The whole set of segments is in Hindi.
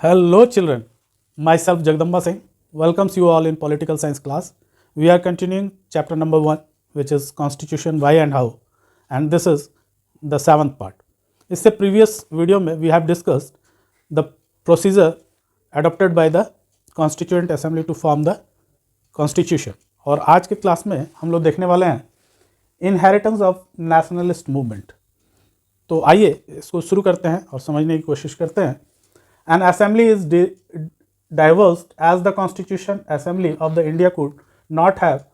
Hello children, myself Jagdamba Singh welcomes you all in political science class. We are continuing chapter number 1 which is constitution why and how, and this is the 7th part. इससे previous video में we have discussed the procedure adopted by the constituent assembly to form the constitution, और आज के क्लास में हम लोग देखने वाले हैं इनहेरिटेंस ऑफ नेशनलिस्ट मूवमेंट। तो आइए इसको शुरू करते हैं और समझने की कोशिश करते हैं। An assembly is diversed as the Constitution Assembly of the India could not have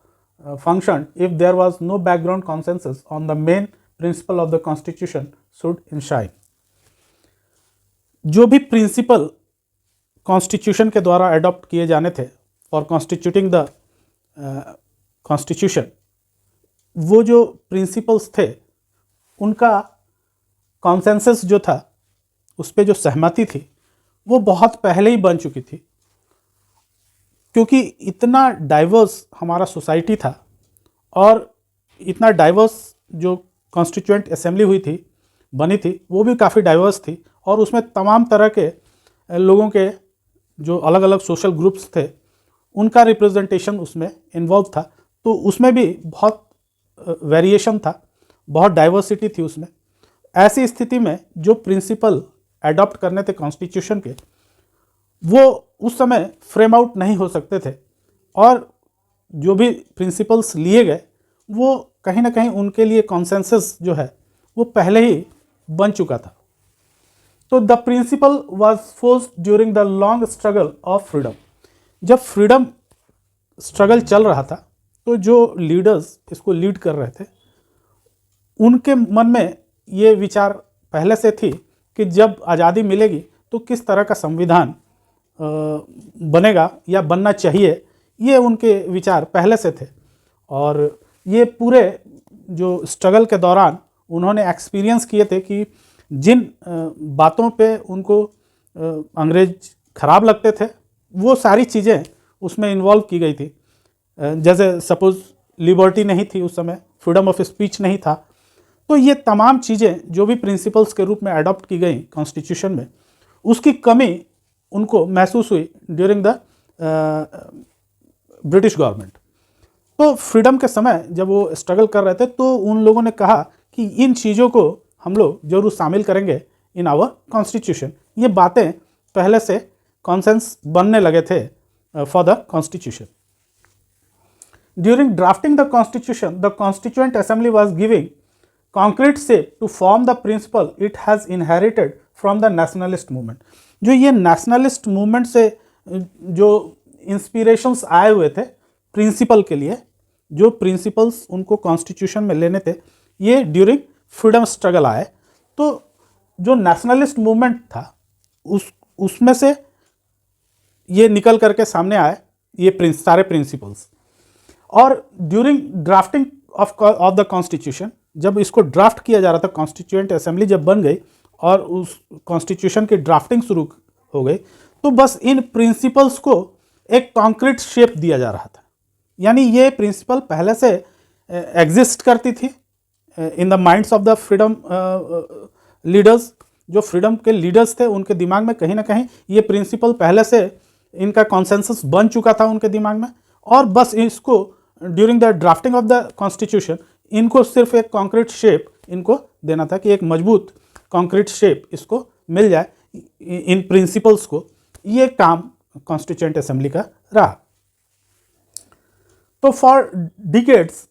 functioned if there was no background consensus on the main principle of the Constitution should enshrine। जो भी प्रिंसिपल कॉन्स्टिट्यूशन के द्वारा अडॉप्ट किए जाने थे फॉर कॉन्स्टिट्यूटिंग द कॉन्स्टिट्यूशन, वो जो प्रिंसिपल्स थे उनका कॉन्सेंसस जो था, उस पर जो सहमति थी वो बहुत पहले ही बन चुकी थी, क्योंकि इतना डाइवर्स हमारा सोसाइटी था और इतना डाइवर्स जो कॉन्स्टिट्यूएंट असेंबली हुई थी, बनी थी, वो भी काफ़ी डाइवर्स थी और उसमें तमाम तरह के लोगों के जो अलग अलग सोशल ग्रुप्स थे उनका रिप्रेजेंटेशन उसमें इन्वॉल्व था। तो उसमें भी बहुत वेरिएशन था, बहुत डाइवर्सिटी थी उसमें। ऐसी स्थिति में जो प्रिंसिपल अडॉप्ट करने थे कॉन्स्टिट्यूशन के, वो उस समय फ्रेम आउट नहीं हो सकते थे, और जो भी प्रिंसिपल्स लिए गए वो कहीं ना कहीं उनके लिए कॉन्सेंसस जो है वो पहले ही बन चुका था। तो the principle was forced during the long struggle of freedom. जब फ्रीडम स्ट्रगल चल रहा था तो जो लीडर्स इसको लीड कर रहे थे उनके मन में ये विचार पहले से थी कि जब आज़ादी मिलेगी तो किस तरह का संविधान बनेगा या बनना चाहिए, ये उनके विचार पहले से थे। और ये पूरे जो स्ट्रगल के दौरान उन्होंने एक्सपीरियंस किए थे कि जिन बातों पे उनको अंग्रेज खराब लगते थे वो सारी चीज़ें उसमें इन्वॉल्व की गई थी। जैसे सपोज़ लिबर्टी नहीं थी उस समय, फ्रीडम ऑफ स्पीच नहीं था। तो ये तमाम चीज़ें जो भी प्रिंसिपल्स के रूप में अडॉप्ट की गई कॉन्स्टिट्यूशन में, उसकी कमी उनको महसूस हुई ड्यूरिंग द ब्रिटिश गवर्नमेंट। तो फ्रीडम के समय जब वो स्ट्रगल कर रहे थे तो उन लोगों ने कहा कि इन चीज़ों को हम लोग जरूर शामिल करेंगे इन आवर कॉन्स्टिट्यूशन। ये बातें पहले से कॉन्सेंस बनने लगे थे for the constitution. During drafting the constitution, the constituent assembly was giving concrete shape to form the principle it has inherited from the nationalist movement। जो ये nationalist movement से जो इंस्पिरेशंस आए हुए थे प्रिंसिपल के लिए, जो प्रिंसिपल्स उनको कॉन्स्टिट्यूशन में लेने थे, ये ड्यूरिंग फ्रीडम स्ट्रगल आए। तो जो नेशनलिस्ट मूवमेंट था उसमें से ये निकल करके सामने आए ये सारे प्रिंसिपल्स। और during drafting of the constitution, जब इसको ड्राफ्ट किया जा रहा था, कॉन्स्टिट्यूएंट असेंबली जब बन गई और उस कॉन्स्टिट्यूशन की ड्राफ्टिंग शुरू हो गई, तो बस इन प्रिंसिपल्स को एक कॉन्क्रीट शेप दिया जा रहा था। यानी ये प्रिंसिपल पहले से एग्जिस्ट करती थी in the minds of the freedom leaders. जो फ्रीडम के लीडर्स थे उनके दिमाग में कहीं ना कहीं ये प्रिंसिपल पहले से इनका कॉन्सेंसस बन चुका था उनके दिमाग में, और बस इसको during the drafting of the constitution इनको सिर्फ एक कॉन्क्रीट शेप इनको देना था कि एक मजबूत कॉन्क्रीट शेप इसको मिल जाए इन प्रिंसिपल्स को। ये काम कॉन्स्टिट्यूएंट असेंबली का रहा। तो फॉर डिकेड्स,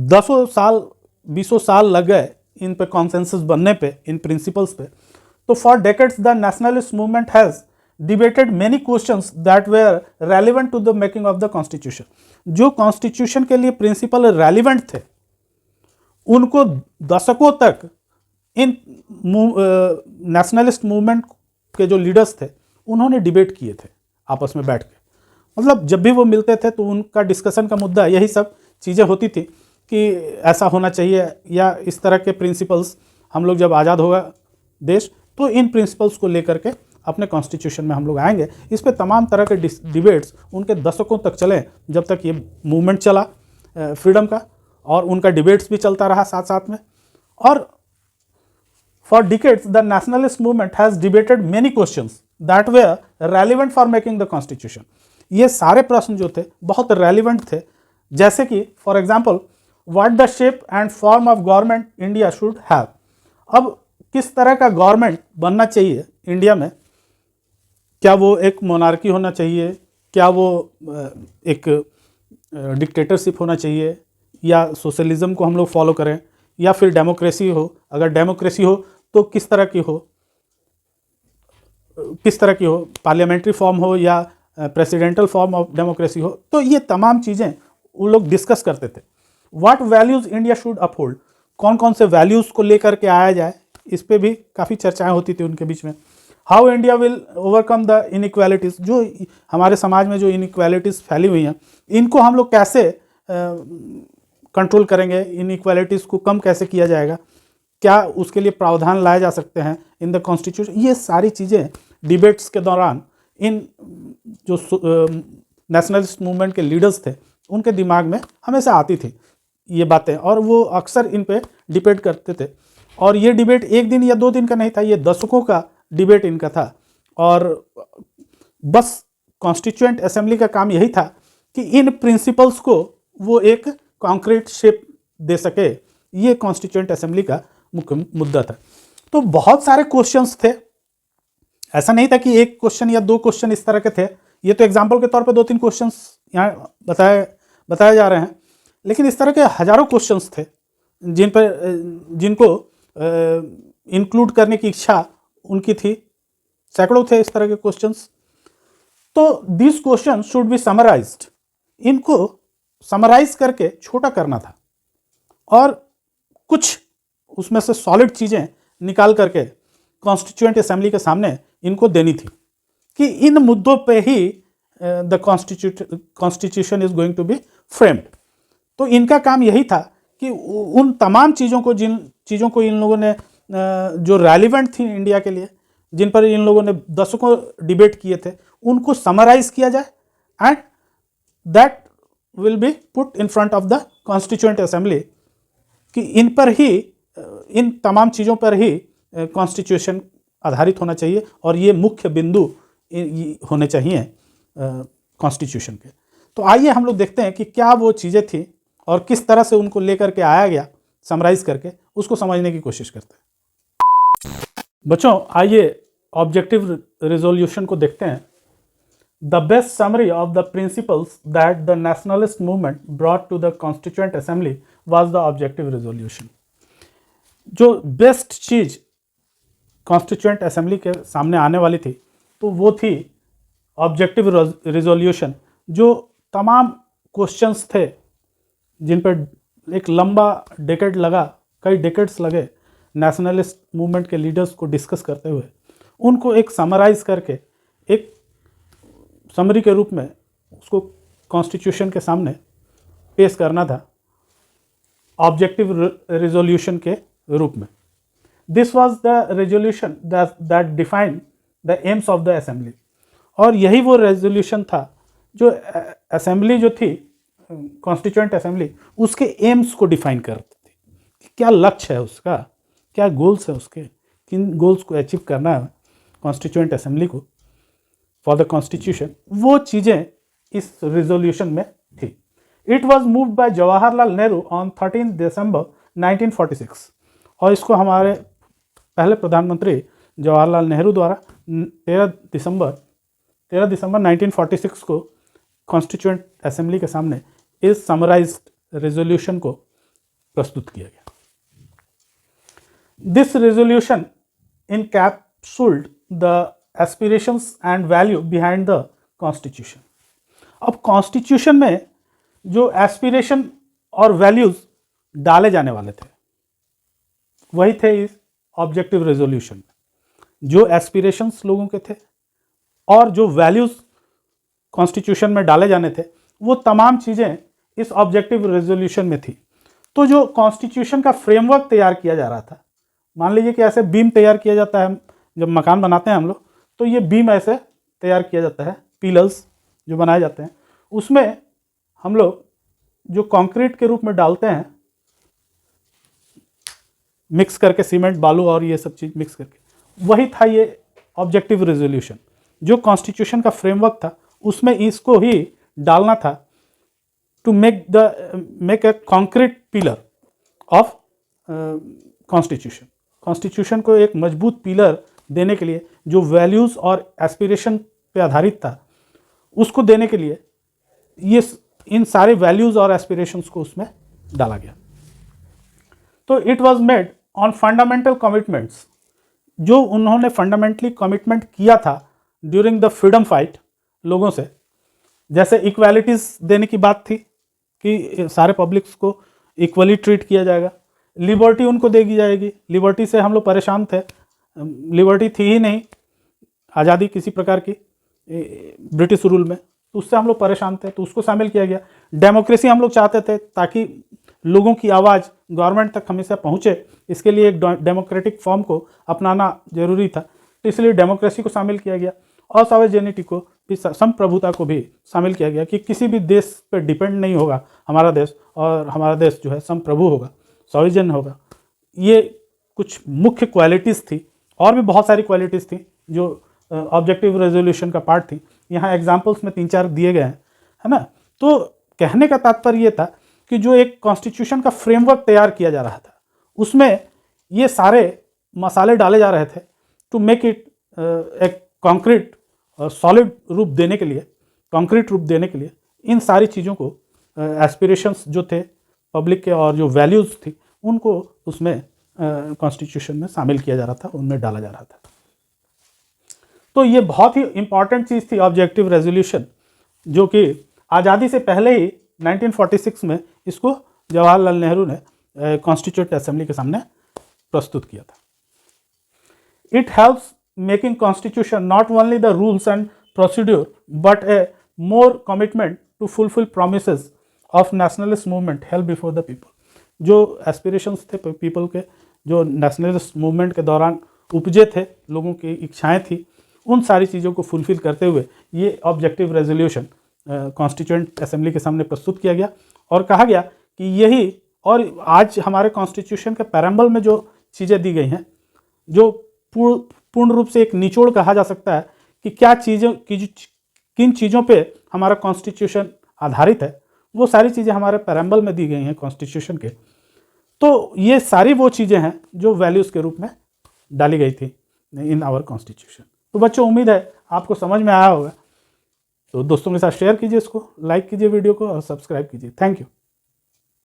10 साल 20 साल लग गए इन पे कॉन्सेंसस बनने पे, इन प्रिंसिपल्स पे। तो for decades the nationalist movement has debated many questions that were relevant to the making of the constitution. जो कॉन्स्टिट्यूशन के लिए प्रिंसिपल रेलिवेंट थे उनको दशकों तक इन नेशनलिस्ट मूवमेंट के जो लीडर्स थे उन्होंने डिबेट किए थे आपस में बैठ के। मतलब जब भी वो मिलते थे तो उनका डिस्कशन का मुद्दा यही सब चीज़ें होती थी कि ऐसा होना चाहिए या इस तरह के प्रिंसिपल्स, हम लोग जब आज़ाद होगा देश तो इन प्रिंसिपल्स को लेकर के अपने कॉन्स्टिट्यूशन में हम लोग आएंगे। इस पर तमाम तरह के डिबेट्स उनके दशकों तक चले, जब तक ये मूवमेंट चला फ्रीडम का, और उनका डिबेट्स भी चलता रहा साथ साथ में। और For decades, the nationalist movement has debated many questions that were relevant for making the constitution. ये सारे प्रश्न जो थे बहुत रेलिवेंट थे, जैसे कि for example what the shape and form of government India should have. अब किस तरह का गवर्नमेंट बनना चाहिए इंडिया में, क्या वो एक मोनार्की होना चाहिए, क्या वो एक डिक्टेटरशिप होना चाहिए, या सोशलिज्म को हम लोग फॉलो करें, या फिर डेमोक्रेसी हो, अगर डेमोक्रेसी हो तो किस तरह की हो, पार्लियामेंट्री फॉर्म हो या प्रेसिडेंटल फॉर्म ऑफ डेमोक्रेसी हो। तो ये तमाम चीज़ें वो लोग डिस्कस करते थे। What values India should uphold, कौन कौन से वैल्यूज़ को लेकर के आया जाए, इस पे भी काफ़ी चर्चाएं होती थी उनके बीच में। How India will overcome the inequalities, जो हमारे समाज में जो इनइक्वालिटीज़ फैली हुई हैं इनको हम लोग कैसे कंट्रोल करेंगे, इनइक्वालिटीज़ को कम कैसे किया जाएगा, क्या उसके लिए प्रावधान लाए जा सकते हैं इन द कॉन्स्टिट्यूशन। ये सारी चीज़ें डिबेट्स के दौरान इन जो नेशनलिस्ट मूवमेंट के लीडर्स थे उनके दिमाग में हमेशा आती थी ये बातें, और वो अक्सर इन पे डिबेट करते थे। और ये डिबेट एक दिन या 2 दिन का नहीं था, ये दशकों का डिबेट इनका था। और बस कॉन्स्टिट्यूएंट असेंबली का काम यही था कि इन प्रिंसिपल्स को वो एक कॉन्क्रीट शेप दे सके, ये कॉन्स्टिट्यूएंट असेंबली का मुख्य मुद्दा था। तो बहुत सारे क्वेश्चंस थे, ऐसा नहीं था कि एक क्वेश्चन या 2 क्वेश्चन इस तरह के थे। ये तो एग्जाम्पल के तौर पे 2-3 क्वेश्चंस यहाँ बताए जा रहे हैं, लेकिन इस तरह के हजारों क्वेश्चंस थे जिनको इंक्लूड करने की इच्छा उनकी थी। सैकड़ों थे इस तरह के क्वेश्चंस। तो this question should be summarised, इनको समराइज करके छोटा करना था और कुछ उसमें से सॉलिड चीज़ें निकाल करके कॉन्स्टिट्यूएंट असेंबली के सामने इनको देनी थी कि इन मुद्दों पे ही the constitution is going to be framed. तो इनका काम यही था कि उन तमाम चीज़ों को, जिन चीज़ों को इन लोगों ने जो रेलिवेंट थी इंडिया के लिए, जिन पर इन लोगों ने दशकों डिबेट किए थे, उनको समराइज किया जाए and that will be put in front of the constituent assembly, कि इन पर ही, इन तमाम चीज़ों पर ही कॉन्स्टिट्यूशन आधारित होना चाहिए और ये मुख्य बिंदु होने चाहिए कॉन्स्टिट्यूशन के। तो आइए हम लोग देखते हैं कि क्या वो चीज़ें थी और किस तरह से उनको लेकर के आया गया, समराइज करके उसको समझने की कोशिश करते हैं। बच्चों आइए ऑब्जेक्टिव रिजोल्यूशन को देखते हैं। The best summary of the principles that the nationalist movement brought to the constituent assembly was the objective resolution. जो बेस्ट चीज़ कॉन्स्टिट्यूएंट असेंबली के सामने आने वाली थी तो वो थी ऑब्जेक्टिव रिजोल्यूशन, जो तमाम क्वेश्चंस थे जिन पर एक लंबा डेकेड लगा, कई डेकेड्स लगे नेशनलिस्ट मूवमेंट के लीडर्स को डिस्कस करते हुए, उनको एक समराइज करके एक समरी के रूप में उसको कॉन्स्टिट्यूशन के सामने पेश करना था ऑब्जेक्टिव रिजोल्यूशन के रूप में। This was the resolution that defined the AIIMS of the assembly. और यही वो रेजोल्यूशन था जो असेंबली जो थी, कॉन्स्टिट्यूएंट असेंबली, उसके एम्स को डिफाइन करती थी। क्या लक्ष्य है उसका, क्या गोल्स है उसके, किन गोल्स को अचीव करना है कॉन्स्टिट्यूएंट असेंबली को फॉर द कॉन्स्टिट्यूशन, वो चीज़ें इस रिजोल्यूशन में थी। It was moved by Jawaharlal Nehru on 13 दिसंबर 1946। और इसको हमारे पहले प्रधानमंत्री जवाहरलाल नेहरू द्वारा 13 दिसंबर 1946 को कॉन्स्टिट्यूएंट असेंबली के सामने इस समराइज्ड रेजोल्यूशन को प्रस्तुत किया गया। This resolution encapsulated the aspirations and value behind the constitution. अब कॉन्स्टिट्यूशन में जो एस्पिरेशन और वैल्यूज डाले जाने वाले थे वही थे इस ऑब्जेक्टिव रेजोल्यूशन में। जो एस्पिरेशंस लोगों के थे और जो वैल्यूज कॉन्स्टिट्यूशन में डाले जाने थे, वो तमाम चीज़ें इस ऑब्जेक्टिव रेजोल्यूशन में थी। तो जो कॉन्स्टिट्यूशन का फ्रेमवर्क तैयार किया जा रहा था, मान लीजिए कि ऐसे बीम तैयार किया जाता है, जब मकान बनाते हैं हम लोग, तो ये बीम ऐसे तैयार किया जाता है, पिलर्स जो बनाए जाते हैं, उसमें हम लोग जो कंक्रीट के रूप में डालते हैं, मिक्स करके सीमेंट, बालू और ये सब चीज़ मिक्स करके, वही था ये ऑब्जेक्टिव रेजोल्यूशन। जो कॉन्स्टिट्यूशन का फ्रेमवर्क था उसमें इसको ही डालना था, to make a concrete pillar of constitution. Constitution को एक मजबूत पिलर देने के लिए, जो वैल्यूज़ और एस्पिरेशन पे आधारित था, उसको देने के लिए ये इन सारे वैल्यूज़ और एस्पिरेशंस को उसमें डाला गया। तो it was made on fundamental commitments, जो उन्होंने फंडामेंटली कमिटमेंट किया था ड्यूरिंग द फ्रीडम फाइट लोगों से। जैसे इक्वालिटीज़ देने की बात थी कि सारे पब्लिक्स को इक्वली ट्रीट किया जाएगा, लिबर्टी उनको देगी जाएगी। लिबर्टी से हम लोग परेशान थे, लिबर्टी थी ही नहीं आज़ादी किसी प्रकार की ब्रिटिश रूल में, तो उससे हम लोग परेशान थे, तो उसको शामिल किया गया। डेमोक्रेसी हम लोग चाहते थे ताकि लोगों की आवाज़ गवर्नमेंट तक हमेशा पहुँचे, इसके लिए एक डेमोक्रेटिक फॉर्म को अपनाना जरूरी था, तो इसलिए डेमोक्रेसी को शामिल किया गया। और सॉवरेनिटी को भी, संप्रभुता को भी शामिल किया गया कि किसी भी देश पर डिपेंड नहीं होगा हमारा देश, और हमारा देश जो है संप्रभु होगा, सॉवरेन होगा। ये कुछ मुख्य क्वालिटीज़ थी, और भी बहुत सारी क्वालिटीज़ थी जो ऑब्जेक्टिव रेजोल्यूशन का पार्ट थी। यहाँ एग्जाम्पल्स में 3-4 दिए गए हैं, है ना। तो कहने का तात्पर्य ये था कि जो एक कॉन्स्टिट्यूशन का फ्रेमवर्क तैयार किया जा रहा था, उसमें ये सारे मसाले डाले जा रहे थे टू मेक इट एक कॉन्क्रीट सॉलिड रूप देने के लिए, कॉन्क्रीट रूप देने के लिए इन सारी चीज़ों को, एस्पिरेशंस जो थे पब्लिक के और जो वैल्यूज़ थी, उनको उसमें कॉन्स्टिट्यूशन में शामिल किया जा रहा था, उनमें डाला जा रहा था। तो ये बहुत ही इम्पॉर्टेंट चीज़ थी ऑब्जेक्टिव रेजोल्यूशन, जो कि आज़ादी से पहले ही 1946 में इसको जवाहरलाल नेहरू ने कॉन्स्टिट्यूंट असेंबली के सामने प्रस्तुत किया था। It helps making constitution not only the rules and procedure but a more commitment to fulfil promises of nationalist movement help before the people. जो एस्पिरेशंस थे पीपल के, जो नेशनलिस्ट मूवमेंट के दौरान उपजे थे, लोगों की इच्छाएं थी, उन सारी चीज़ों को फुलफिल करते हुए ये ऑब्जेक्टिव रेजोल्यूशन कॉन्स्टिट्यूएंट असेंबली के सामने प्रस्तुत किया गया। और कहा गया कि यही, और आज हमारे कॉन्स्टिट्यूशन के पैराम्बल में जो चीज़ें दी गई हैं, जो पूर्ण रूप से एक निचोड़ कहा जा सकता है कि क्या चीज़ों किन चीज़ों पे हमारा कॉन्स्टिट्यूशन आधारित है, वो सारी चीज़ें हमारे पैराम्बल में दी गई हैं कॉन्स्टिट्यूशन के। तो ये सारी वो चीज़ें हैं जो वैल्यूज़ के रूप में डाली गई थी इन आवर कॉन्स्टिट्यूशन। तो बच्चों, उम्मीद है आपको समझ में आया होगा। तो दोस्तों के साथ शेयर कीजिए, इसको लाइक कीजिए वीडियो को, और सब्सक्राइब कीजिए। Thank you.